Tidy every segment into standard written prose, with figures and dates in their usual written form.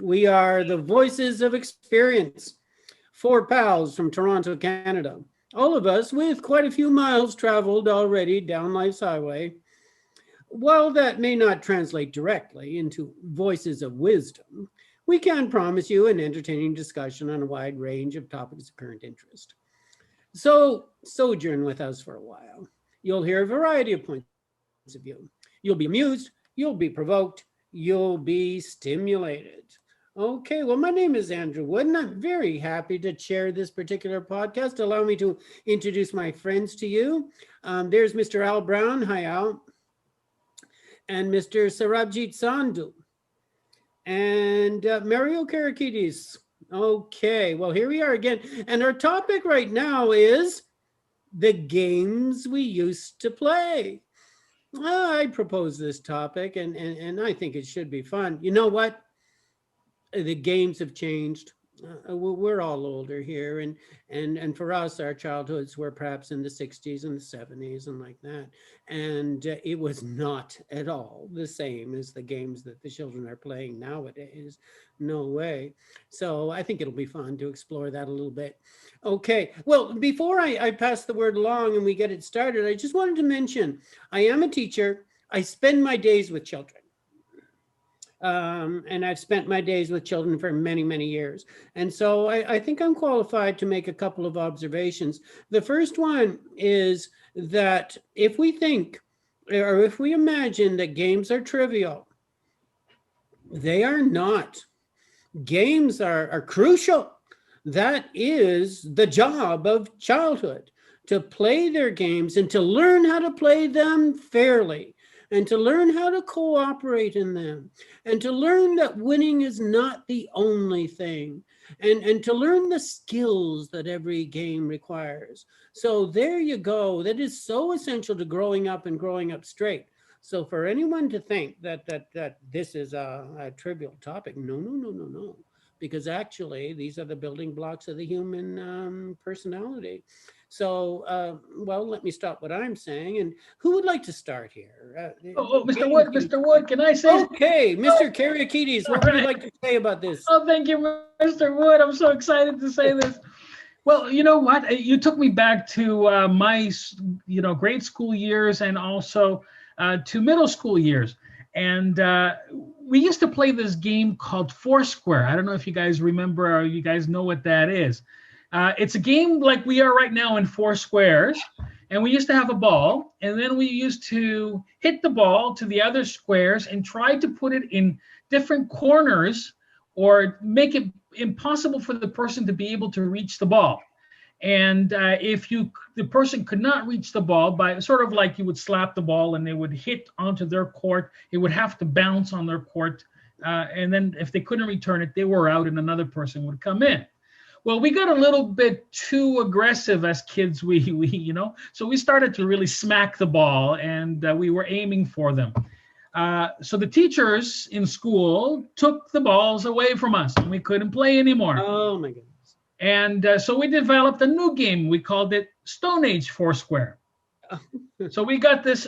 We are the voices of experience, four pals from Toronto, Canada. All of us with quite a few miles traveled already down life's highway. While that may not translate directly into voices of wisdom, we can promise you an entertaining discussion on a wide range of topics of current interest. So, sojourn with us for a while. You'll hear a variety of points of view. You'll be amused, you'll be provoked, you'll be stimulated. Okay, well, my name is Andrew Wood, and I'm very happy to chair this particular podcast. Allow me to introduce my friends to you. There's Mr. Al Brown. Hi, Al. And Mr. Sarabjit Sandhu. And Mario Karakidis. Okay, well, here we are again. And our topic right now is the games we used to play. I propose this topic, and I think it should be fun. You know what? The games have changed. We're all older here, and for us, our childhoods were perhaps in the 60s and the 70s and like that. And it was not at all the same as the games that the children are playing nowadays. No way. So I think it'll be fun to explore that a little bit. Okay, well, before I pass the word along and we get it started, I just wanted to mention, I am a teacher. I spend my days with children. And I've spent my days with children for many, many years. And so I think I'm qualified to make a couple of observations. The first one is that if we think, or if we imagine that games are trivial, they are not. Games are crucial. That is the job of childhood, to play their games and to learn how to play them fairly, and to learn how to cooperate in them, and to learn that winning is not the only thing, and to learn the skills that every game requires. So there you go. That is so essential to growing up and growing up straight. So for anyone to think that this is a trivial topic, no. Because actually, these are the building blocks of the human personality. So, well, let me stop what I'm saying. And who would like to start here? Mr. Wood, can I say? Okay, Mr. Karakidis, what would you like to say about this? Oh, thank you, Mr. Wood. I'm so excited to say this. Well, you know what? You took me back to my, grade school years and also to middle school years. And we used to play this game called Foursquare. I don't know if you guys remember or you guys know what that is. It's a game like we are right now in four squares. And we used to have a ball. And then we used to hit the ball to the other squares and try to put it in different corners or make it impossible for the person to be able to reach the ball. And if the person could not reach the ball, by sort of like you would slap the ball and they would hit onto their court, it would have to bounce on their court. And then if they couldn't return it, they were out and another person would come in. Well, we got a little bit too aggressive as kids, so we started to really smack the ball and we were aiming for them. So the teachers in school took the balls away from us and we couldn't play anymore. Oh my goodness. And so we developed a new game. We called it Stone Age Foursquare. So we got this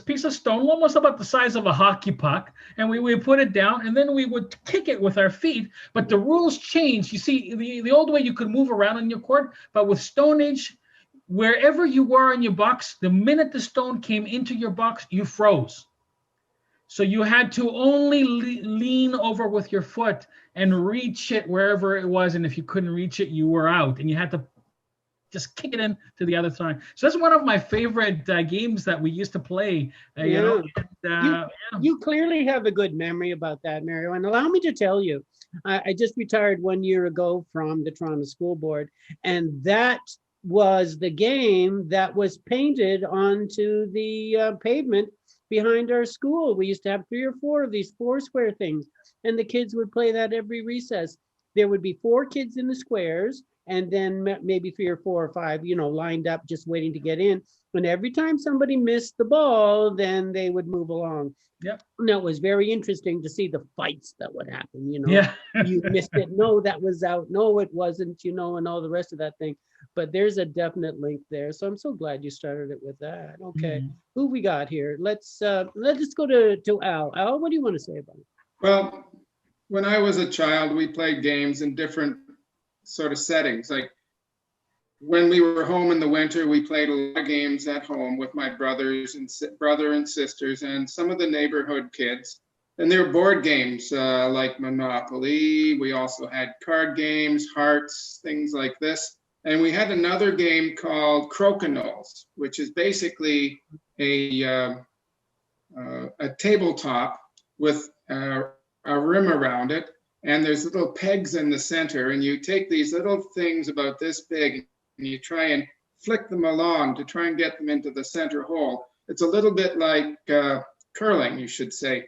piece of stone, almost about the size of a hockey puck, and we put it down, and then we would kick it with our feet. But the rules changed. You see, the old way you could move around on your court, but with Stone Age, wherever you were in your box, the minute the stone came into your box, you froze. So you had to only lean over with your foot and reach it wherever it was. And if you couldn't reach it, you were out. And you had to just kick it in to the other side. So that's one of my favorite games that we used to play. You clearly have a good memory about that, Mario. And allow me to tell you, I just retired 1 year ago from the Toronto School Board. And that was the game that was painted onto the pavement behind our school. We used to have 3 or 4 of these Foursquare things, and the kids would play that every recess. There would be 4 kids in the squares, and then maybe 3 or 4 or 5, lined up just waiting to get in. And every time somebody missed the ball, then they would move along. Yep. And it was very interesting to see the fights that would happen. Yeah. You missed it. No, that was out. No, it wasn't. And all the rest of that thing. But there's a definite link there. So I'm so glad you started it with that. Okay, Who we got here? Let's go to Al. Al, what do you want to say about it? Well, when I was a child, we played games in different sort of settings. Like when we were home in the winter, we played a lot of games at home with my brothers and brother and sisters and some of the neighborhood kids. And there were board games like Monopoly. We also had card games, hearts, things like this. And we had another game called Crokinole, which is basically a tabletop with a rim around it, and there's little pegs in the center, and you take these little things about this big and you try and flick them along to try and get them into the center hole. It's a little bit like curling, you should say.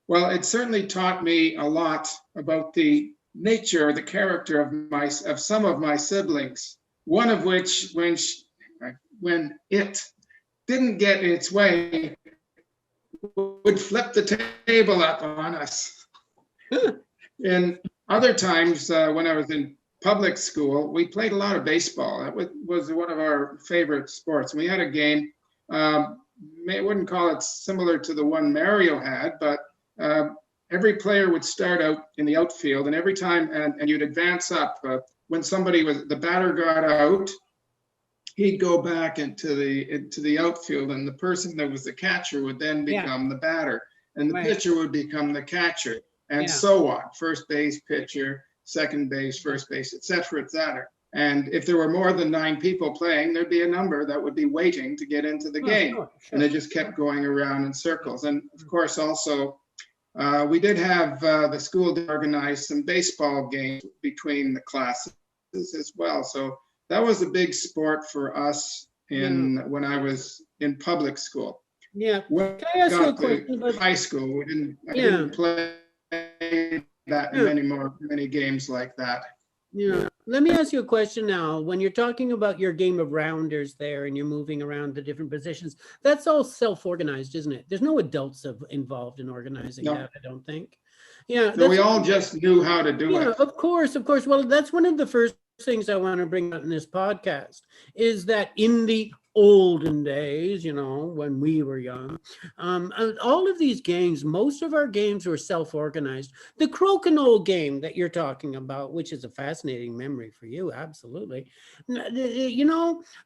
Well, it certainly taught me a lot about the nature, the character of some of my siblings. One of which, when it didn't get its way, would flip the table up on us. And other times when I was in public school, we played a lot of baseball. That was one of our favorite sports. We had a game, I wouldn't call it similar to the one Mario had, but every player would start out in the outfield, and every time, and you'd advance up. When the batter got out, he'd go back into the outfield, and the person that was the catcher would then become the batter, and the pitcher would become the catcher, and so on. First base, pitcher, second base, first base, et cetera, et cetera. And if there were more than 9 people playing, there'd be a number that would be waiting to get into the game. Sure. And they just kept going around in circles. And of course, also, we did have the school organize some baseball games between the classes as well. So that was a big sport for us when I was in public school. Yeah. When Can I ask you a question about high school? I didn't play that many games like that. Yeah. Let me ask you a question now. When you're talking about your game of rounders there and you're moving around the different positions, that's all self-organized, isn't it? There's no adults involved in organizing that, I don't think. Yeah. So we all just knew how to do it. Yeah, of course. Well, that's one of the first things I want to bring up in this podcast is that in the olden days, when we were young, all of these games, most of our games were self-organized. The Crokinole game that you're talking about, which is a fascinating memory for you, absolutely.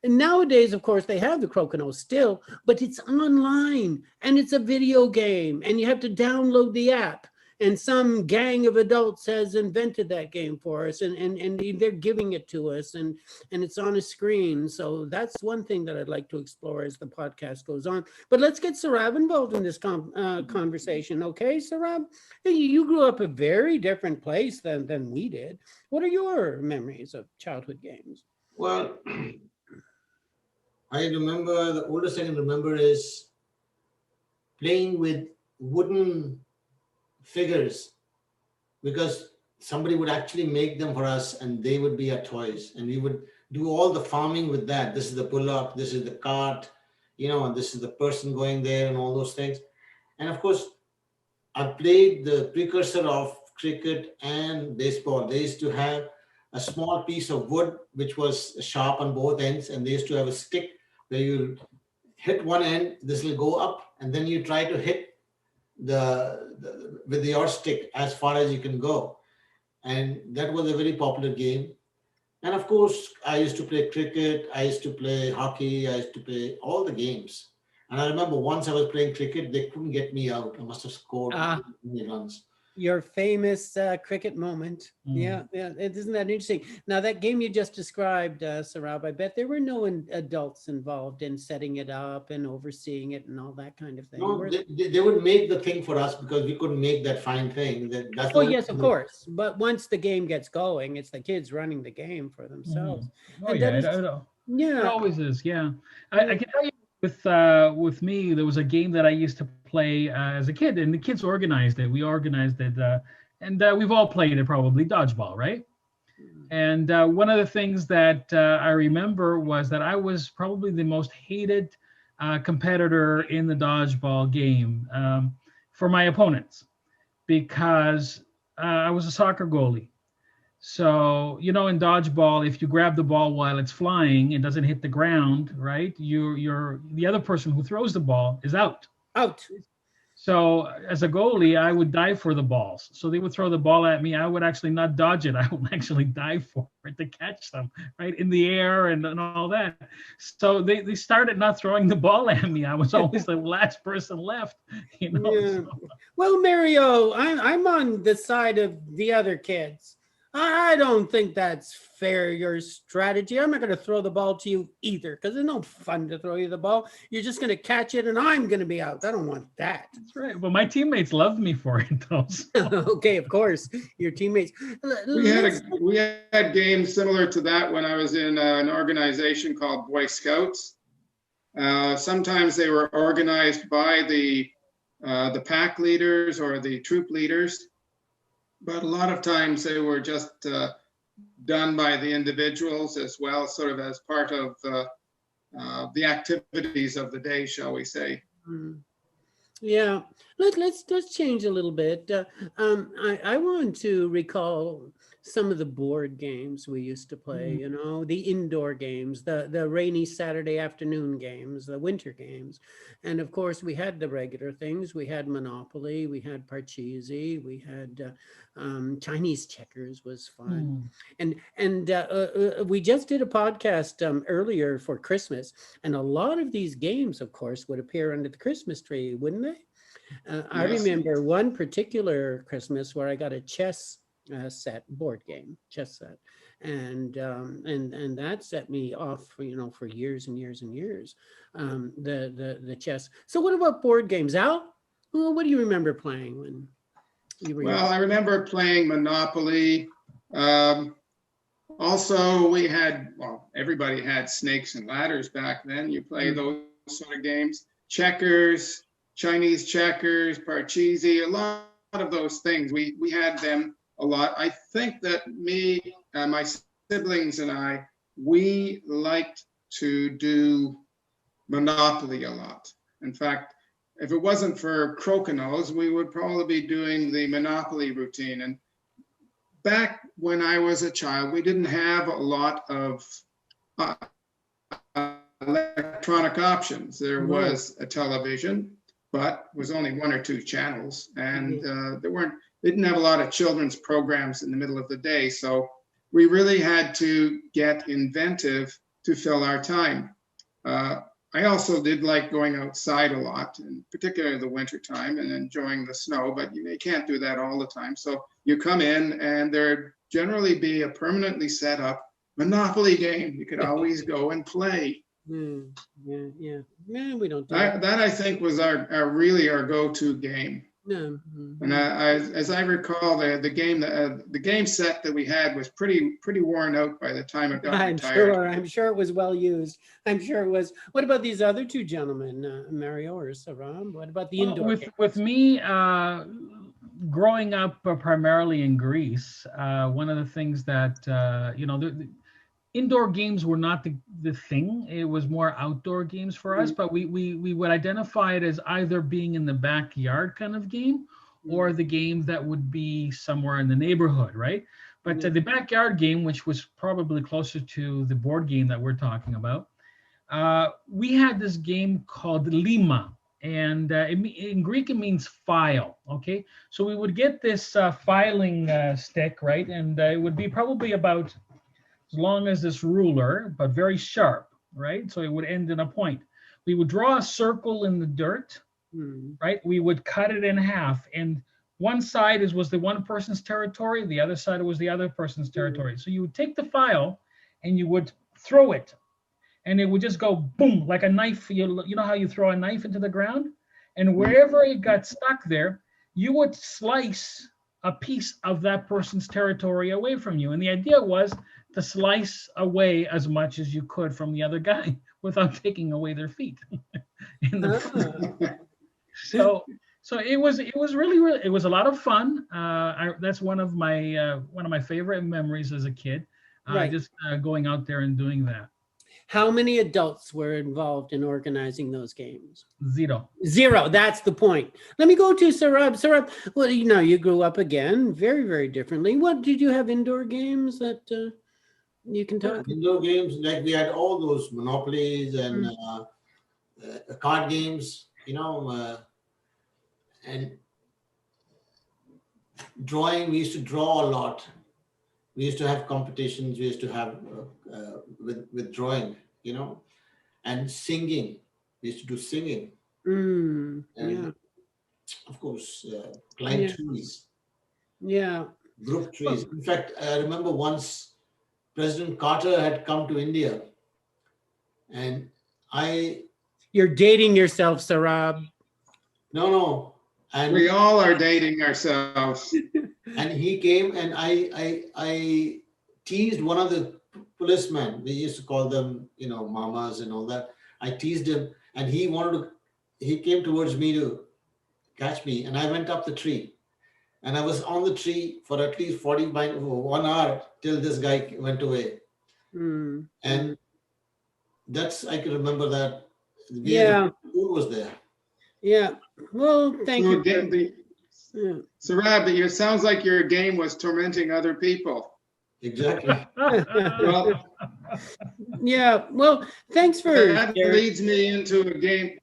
Nowadays, of course, they have the Crokinole still, but it's online and it's a video game and you have to download the app. And some gang of adults has invented that game for us, and they're giving it to us, and it's on a screen. So that's one thing that I'd like to explore as the podcast goes on. But let's get Sarab involved in this conversation, okay, Sarab? You grew up a very different place than we did. What are your memories of childhood games? Well, I remember, the oldest I can remember is playing with wooden figures, because somebody would actually make them for us and they would be our toys, and we would do all the farming with that. This is the bullock, this is the cart, and this is the person going there and all those things. And of course, I played the precursor of cricket and baseball. They used to have a small piece of wood which was sharp on both ends, and they used to have a stick where you hit one end, this will go up, and then you try to hit with your stick as far as you can go. And that was a very popular game. And of course, I used to play cricket, I used to play hockey, I used to play all the games. And I remember once I was playing cricket, they couldn't get me out. I must have scored many runs. Your famous cricket moment. Yeah, isn't that interesting? Now, that game you just described, Sarab, I bet there were no adults involved in setting it up and overseeing it and all that kind of thing. No, they would make the thing for us because we couldn't make that fine thing. That's yes, of course. But once the game gets going, it's the kids running the game for themselves. Oh, yeah, it always is, yeah. I can tell you, with me, there was a game that I used to play as a kid, and the kids organized it. We organized it, and we've all played it probably, dodgeball, right? And one of the things that I remember was that I was probably the most hated competitor in the dodgeball game for my opponents, because I was a soccer goalie. So, in dodgeball, if you grab the ball while it's flying, it doesn't hit the ground, right? The other person who throws the ball is out. So as a goalie, I would dive for the balls. So they would throw the ball at me. I would actually not dodge it. I would actually dive for it to catch them right in the air and all that. So they started not throwing the ball at me. I was always the last person left, you know. Yeah. So, Well, Mario, I'm on the side of the other kids. I don't think that's fair, your strategy. I'm not going to throw the ball to you either, because it's no fun to throw you the ball. You're just going to catch it and I'm going to be out. I don't want that. that's right. Well, my teammates loved me for it, though. So. Okay, of course, your teammates. We had games similar to that when I was in an organization called Boy Scouts. Sometimes they were organized by the pack leaders or the troop leaders, but a lot of times they were just done by the individuals as well, sort of as part of the activities of the day, shall we say. Yeah, let's change a little bit. I want to recall some of the board games we used to play, you know, the indoor games, the rainy Saturday afternoon games, the winter games. And of course, we had the regular things. We had Monopoly, we had Parcheesi, we had Chinese checkers was fun. And we just did a podcast earlier for Christmas. And a lot of these games, of course, would appear under the Christmas tree, wouldn't they? I Yes. remember one particular Christmas where I got a chess board game, chess set, and that set me off for, you know, for years and years and years. The chess. So what about board games, Al? Well, what do you remember playing when you were? Well, I remember playing Monopoly. Also, we had, well, everybody had snakes and ladders back then. You play those sort of games. Checkers, Chinese checkers, Parcheesi, a lot of those things. We had them a lot. I think that me, my siblings and I, we liked to do Monopoly a lot. In fact, if it wasn't for Crokinole, we would probably be doing the Monopoly routine. And back when I was a child, we didn't have a lot of electronic options. There was a television, but was only one or two channels, and didn't have a lot of children's programs in the middle of the day. So we really had to get inventive to fill our time. I also did like going outside a lot, in particular the winter time, and enjoying the snow, but you can't do that all the time. So you come in and there'd generally be a permanently set up Monopoly game. You could always go and play. Yeah. We don't do that. I think was our go-to game. No. And as I recall, the game set that we had was pretty worn out by the time it got retired. I'm sure it was well used. I'm sure it was. What about these other two gentlemen, Mario or Saram? What about the indoor games? With me, growing up primarily in Greece, one of the things that the indoor games were not the thing. It was more outdoor games for us, but we would identify it as either being in the backyard kind of game or the game that would be somewhere in the neighborhood, right? But the backyard game, which was probably closer to the board game that we're talking about, we had this game called Lima. And in Greek, it means file, okay? So we would get this filing stick, right? And it would be probably about as long as this ruler, but very sharp, right? So it would end in a point. We would draw a circle in the dirt, right? We would cut it in half, and one side was the one person's territory, the other side was the other person's territory. So you would take the file and you would throw it, and it would just go boom, like a knife. You know how you throw a knife into the ground? And wherever it got stuck there, you would slice a piece of that person's territory away from you. And the idea was to slice away as much as you could from the other guy without taking away their feet. So it was really it was a lot of fun. That's one of my favorite memories as a kid. Just going out there and doing that. How many adults were involved in organizing those games? Zero. That's the point. Let me go to Sarab. Sarab, well, you grew up again very, very differently. What did you have indoor games that you can talk? Indoor games, like we had all those Monopolies and card games, And drawing, we used to draw a lot. We used to have competitions. We used to have with drawing, you know, and singing. We used to do singing, and Yeah. of course, climb Yeah. trees, Yeah. group trees. In fact, I remember once President Carter had come to India, and I You're dating yourself, Sarab. no, We and all are dating ourselves. he came, and I teased one of the policemen. We used to call them, you know, mamas and all that. I teased him, and he came towards me to catch me, and I went up the tree, and I was on the tree for at least 1 hour till this guy went away. Mm. And that's, I can remember that. Yeah. Who was there? Yeah. Well, thank So, you. Yeah. Sarab, it sounds like your game was tormenting other people. Exactly. Well, Yeah. Well, thanks for that sharing. leads me into a game.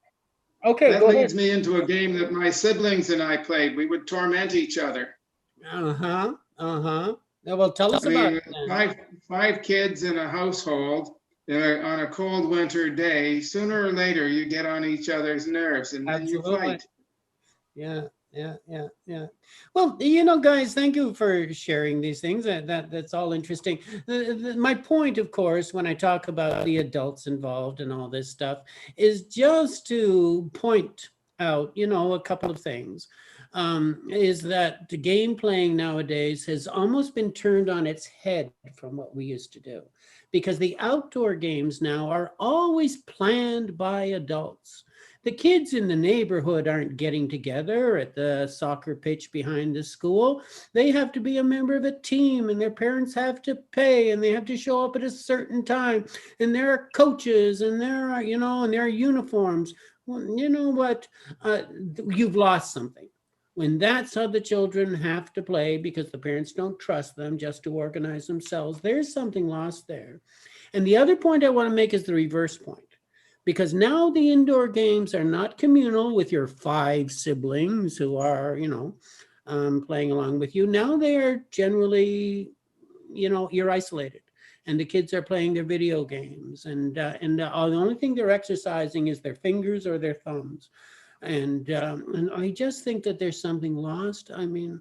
Okay, That go leads ahead. me into a game that my siblings and I played. We would torment each other. Uh-huh. Uh-huh. Now, well, tell us I about mean, it then. five kids in a household on a cold winter day. Sooner or later, you get on each other's nerves, and then you Absolutely. fight. Yeah. Well, you know, guys, thank you for sharing these things. That's all interesting. My point, of course, when I talk about the adults involved and all this stuff, is just to point out, you know, a couple of things. Is that the game playing nowadays has almost been turned on its head from what we used to do, because the outdoor games now are always planned by adults. The kids in the neighborhood aren't getting together at the soccer pitch behind the school. They have to be a member of a team, and their parents have to pay, and they have to show up at a certain time, and there are coaches, and there are, you know, and there are uniforms. Well, you know what? You've lost something when that's how the children have to play because the parents don't trust them just to organize themselves. There's something lost there. And the other point I want to make is the reverse point. Because now the indoor games are not communal with your 5 siblings who are, you know, playing along with you. Now they are generally, you know, you're isolated, and the kids are playing their video games, and the only thing they're exercising is their fingers or their thumbs, and I just think that there's something lost. I mean,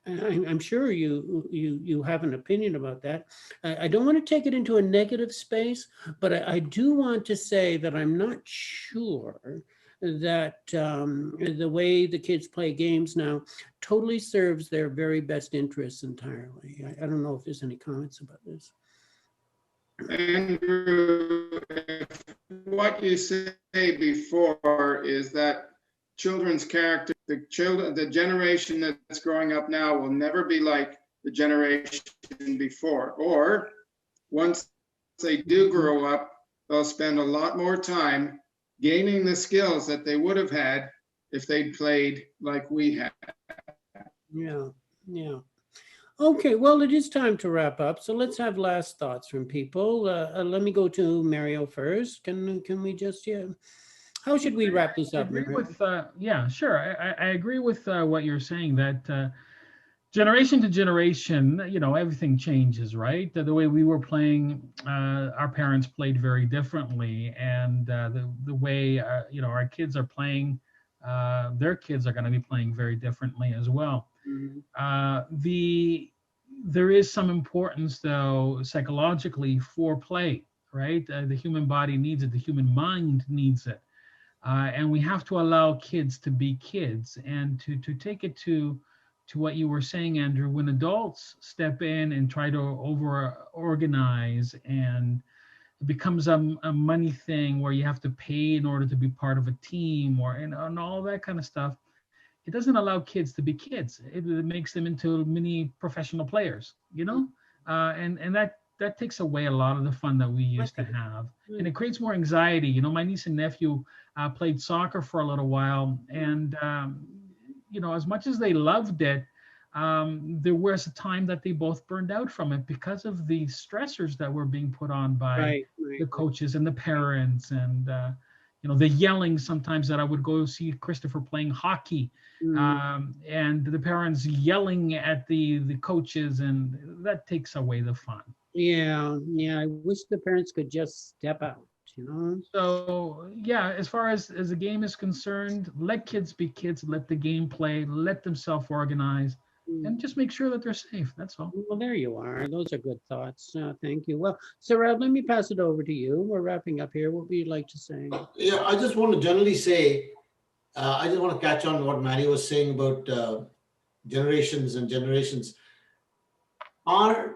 I'm sure you have an opinion about that. I don't want to take it into a negative space, but I do want to say that I'm not sure that the way the kids play games now totally serves their very best interests entirely. I don't know if there's any comments about this. Andrew, if what you say before is that children's character, the generation that's growing up now will never be like the generation before. Or once they do grow up, they'll spend a lot more time gaining the skills that they would have had if they'd played like we had. Yeah. Okay, well, it is time to wrap up. So let's have last thoughts from people. Let me go to Mario first. Can we just, yeah. How should we wrap this I up, agree Mario? with, yeah, sure. I agree with what you're saying, that generation to generation, you know, everything changes, right? The way we were playing, our parents played very differently, and the way, you know, our kids are playing, their kids are going to be playing very differently as well. There is some importance, though, psychologically for play, right? The human body needs it. The human mind needs it. And we have to allow kids to be kids, and to take it to what you were saying, Andrew, when adults step in and try to over organize, and it becomes a money thing where you have to pay in order to be part of a team, or and all that kind of stuff. It doesn't allow kids to be kids. It makes them into mini professional players, you know, and that takes away a lot of the fun that we used to have, and it creates more anxiety. You know, my niece and nephew played soccer for a little while, and you know, as much as they loved it, there was a time that they both burned out from it because of the stressors that were being put on by the coaches and the parents, and the yelling sometimes that I would go see Christopher playing hockey, and the parents yelling at the coaches, and that takes away the fun. Yeah, I wish the parents could just step out, So yeah, as far as the game is concerned, let kids be kids, let the game play, let them self-organize, and just make sure that they're safe. That's all. Well, there you are. Those are good thoughts. Thank you. Well, Sarah, let me pass it over to you. We're wrapping up here. What would you like to say? Yeah, I just want to generally say, I just want to catch on what Mary was saying about generations and generations. Our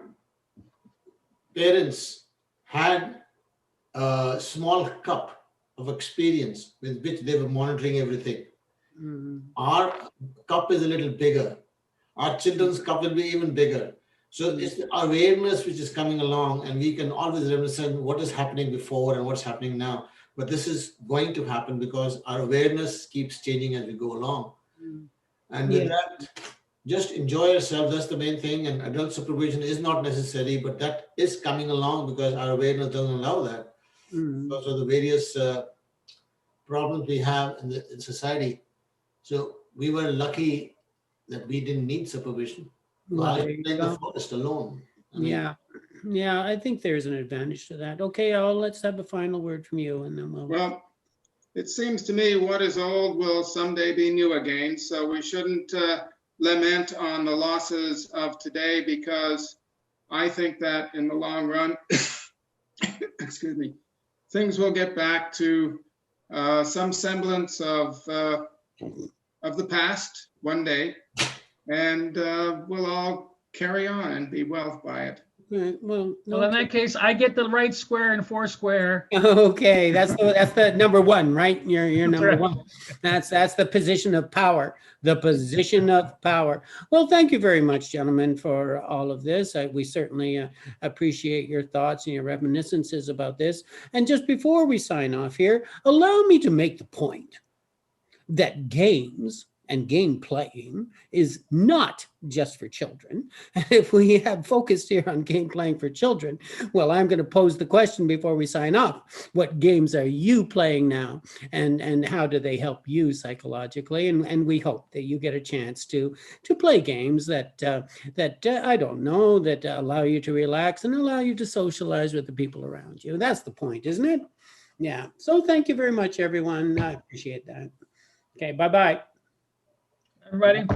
parents had a small cup of experience with which they were monitoring everything. Our cup is a little bigger. Our children's cup will be even bigger. So it's the awareness which is coming along, and we can always understand what is happening before and what's happening now. But this is going to happen because our awareness keeps changing as we go along. And with that, just enjoy yourself. That's the main thing. And adult supervision is not necessary, but that is coming along because our awareness doesn't allow that. Because of the various problems we have in society. So we were lucky that we didn't need supervision. Well, While in the forest alone. Yeah, I think there's an advantage to that. Okay, let's have a final word from you, and then we'll. Well, it seems to me what is old will someday be new again. So we shouldn't lament on the losses of today, because I think that in the long run, excuse me, things will get back to some semblance of the past one day, and we'll all carry on and be well by it. Right, well, Well, in that case, I get the right square and four square. okay, that's the number one, right? You're number right. one. That's the position of power. The position of power. Well, thank you very much, gentlemen, for all of this. We certainly appreciate your thoughts and your reminiscences about this. And just before we sign off here, allow me to make the point that games and game playing is not just for children. If we have focused here on game playing for children, well, I'm going to pose the question before we sign off. What games are you playing now? And how do they help you psychologically? And we hope that you get a chance to play games that I don't know, that allow you to relax and allow you to socialize with the people around you. That's the point, isn't it? Yeah. So thank you very much, everyone. I appreciate that. Okay, bye-bye. Everybody.